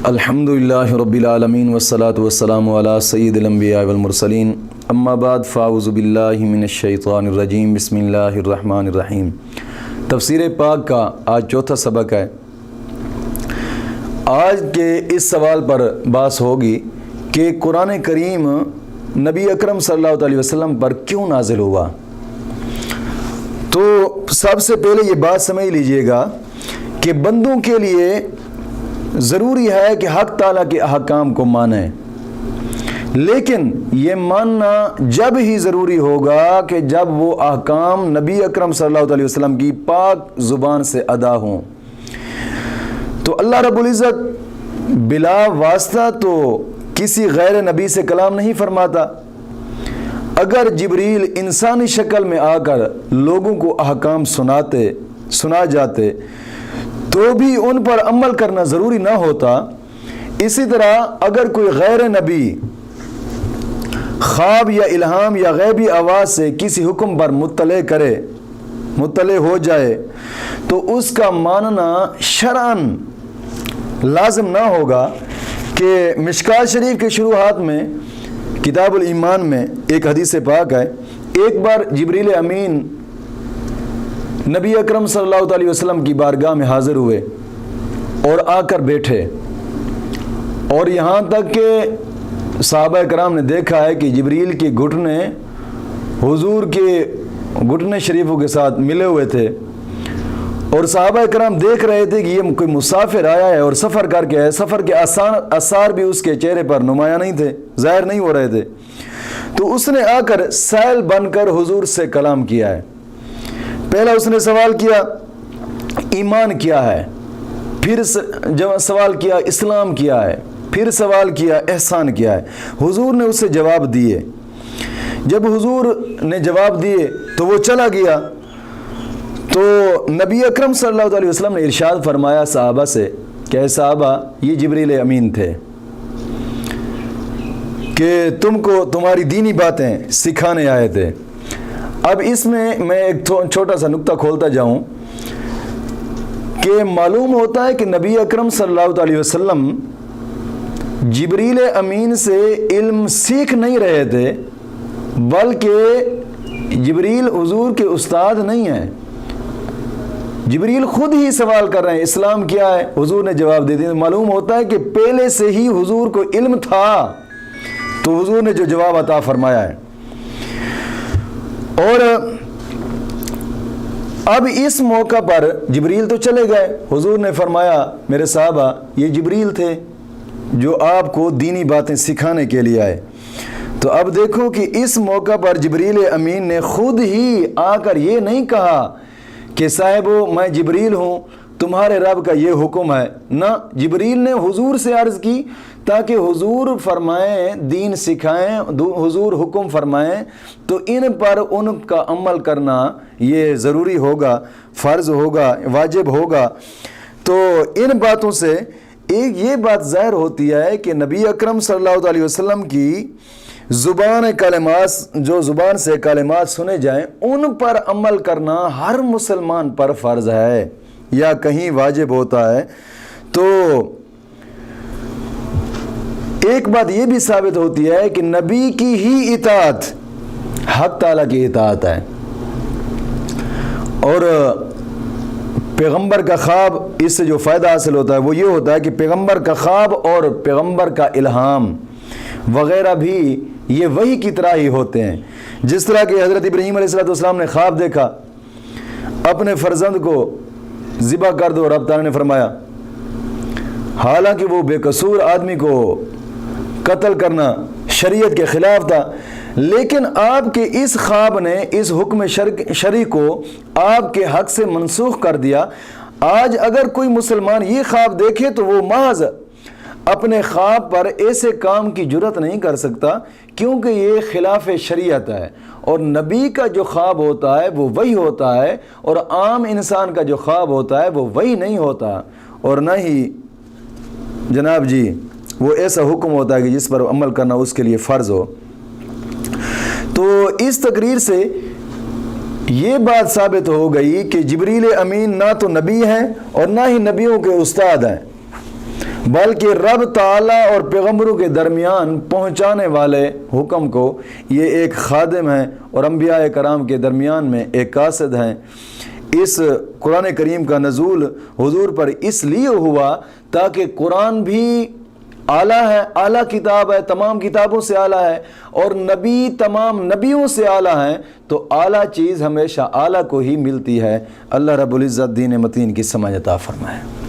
الحمدللہ رب العالمین والصلاة والسلام علی سید الانبیاء والمرسلین اما بعد فاعوذ باللہ من الشیطان الرجیم بسم اللہ الرحمن الرحیم۔ تفسیر پاک کا آج چوتھا سبق ہے۔ آج کے اس سوال پر بحث ہوگی کہ قرآن کریم نبی اکرم صلی اللہ علیہ وسلم پر کیوں نازل ہوا۔ تو سب سے پہلے یہ بات سمجھ لیجئے گا کہ بندوں کے لیے ضروری ہے کہ حق تعالیٰ کے احکام کو مانیں، لیکن یہ ماننا جب ہی ضروری ہوگا کہ جب وہ احکام نبی اکرم صلی اللہ علیہ وسلم کی پاک زبان سے ادا ہوں۔ تو اللہ رب العزت بلا واسطہ تو کسی غیر نبی سے کلام نہیں فرماتا۔ اگر جبریل انسانی شکل میں آ کر لوگوں کو احکام سنا جاتے تو بھی ان پر عمل کرنا ضروری نہ ہوتا۔ اسی طرح اگر کوئی غیر نبی خواب یا الہام یا غیبی آواز سے کسی حکم پر مطلع ہو جائے تو اس کا ماننا شرعاً لازم نہ ہوگا۔ کہ مشکات شریف کے شروحات میں کتاب الایمان میں ایک حدیث پاک ہے، ایک بار جبریل امین نبی اکرم صلی اللہ علیہ وسلم کی بارگاہ میں حاضر ہوئے اور آ کر بیٹھے، اور یہاں تک کہ صحابہ کرام نے دیکھا ہے کہ جبریل کے گھٹنے حضور کے گھٹنے شریفوں کے ساتھ ملے ہوئے تھے، اور صحابہ کرام دیکھ رہے تھے کہ یہ کوئی مسافر آیا ہے اور سفر کر کے ہے۔ سفر کے آثار بھی اس کے چہرے پر نمایاں نہیں تھے، ظاہر نہیں ہو رہے تھے۔ تو اس نے آ کر سائل بن کر حضور سے کلام کیا ہے۔ پہلا اس نے سوال کیا ایمان کیا ہے، پھر سوال کیا اسلام کیا ہے، پھر سوال کیا احسان کیا ہے۔ حضور نے اسے جواب دیے۔ جب حضور نے جواب دیے تو وہ چلا گیا۔ تو نبی اکرم صلی اللہ علیہ وسلم نے ارشاد فرمایا صحابہ سے کہ اے صحابہ، یہ جبریل امین تھے کہ تم کو تمہاری دینی باتیں سکھانے آئے تھے۔ اب اس میں ایک چھوٹا سا نقطہ کھولتا جاؤں کہ معلوم ہوتا ہے کہ نبی اکرم صلی اللہ علیہ وسلم جبریل امین سے علم سیکھ نہیں رہے تھے، بلکہ جبریل حضور کے استاد نہیں ہیں۔ جبریل خود ہی سوال کر رہے ہیں اسلام کیا ہے، حضور نے جواب دے دیا۔ معلوم ہوتا ہے کہ پہلے سے ہی حضور کو علم تھا، تو حضور نے جو جواب عطا فرمایا ہے۔ اور اب اس موقع پر جبریل تو چلے گئے، حضور نے فرمایا میرے صحابہ یہ جبریل تھے جو آپ کو دینی باتیں سکھانے کے لیے آئے۔ تو اب دیکھو کہ اس موقع پر جبریل امین نے خود ہی آ کر یہ نہیں کہا کہ صاحبو میں جبریل ہوں، تمہارے رب کا یہ حکم ہے، نہ، جبریل نے حضور سے عرض کی تاکہ حضور فرمائیں، دین سکھائیں، حضور حکم فرمائیں، تو ان پر ان کا عمل کرنا یہ ضروری ہوگا، فرض ہوگا، واجب ہوگا۔ تو ان باتوں سے ایک یہ بات ظاہر ہوتی ہے کہ نبی اکرم صلی اللہ علیہ وسلم کی جو زبان سے کلمات سنے جائیں ان پر عمل کرنا ہر مسلمان پر فرض ہے یا کہیں واجب ہوتا ہے۔ تو ایک بات یہ بھی ثابت ہوتی ہے کہ نبی کی ہی اطاعت حق تعالیٰ کی اطاعت ہے، اور پیغمبر کا خواب، اس سے جو فائدہ حاصل ہوتا ہے وہ یہ ہوتا ہے کہ پیغمبر کا خواب اور پیغمبر کا الہام وغیرہ بھی یہ وحی کی طرح ہی ہوتے ہیں۔ جس طرح کہ حضرت ابراہیم علیہ السلام نے خواب دیکھا اپنے فرزند کو ذبح کر دو، رب تعالیٰ نے فرمایا، حالانکہ وہ بے قصور آدمی کو قتل کرنا شریعت کے خلاف تھا، لیکن آپ کے اس خواب نے اس حکم شرعی کو آپ کے حق سے منسوخ کر دیا۔ آج اگر کوئی مسلمان یہ خواب دیکھے تو وہ محض اپنے خواب پر ایسے کام کی جرات نہیں کر سکتا، کیونکہ یہ خلاف شریعت ہے، اور نبی کا جو خواب ہوتا ہے وہ وہی ہوتا ہے، اور عام انسان کا جو خواب ہوتا ہے وہ وہی نہیں ہوتا، اور نہ ہی جناب جی وہ ایسا حکم ہوتا ہے کہ جس پر عمل کرنا اس کے لیے فرض ہو۔ تو اس تقریر سے یہ بات ثابت ہو گئی کہ جبریل امین نہ تو نبی ہیں اور نہ ہی نبیوں کے استاد ہیں، بلکہ رب تعالیٰ اور پیغمبروں کے درمیان پہنچانے والے حکم کو یہ ایک خادم ہے اور انبیاء کرام کے درمیان میں ایک قاصد ہیں۔ اس قرآن کریم کا نزول حضور پر اس لیے ہوا تاکہ قرآن بھی اعلیٰ ہے، اعلیٰ کتاب ہے، تمام کتابوں سے اعلیٰ ہے، اور نبی تمام نبیوں سے اعلیٰ ہیں، تو اعلیٰ چیز ہمیشہ اعلیٰ کو ہی ملتی ہے۔ اللہ رب العزت دین متین کی سمجھ عطا فرمائے۔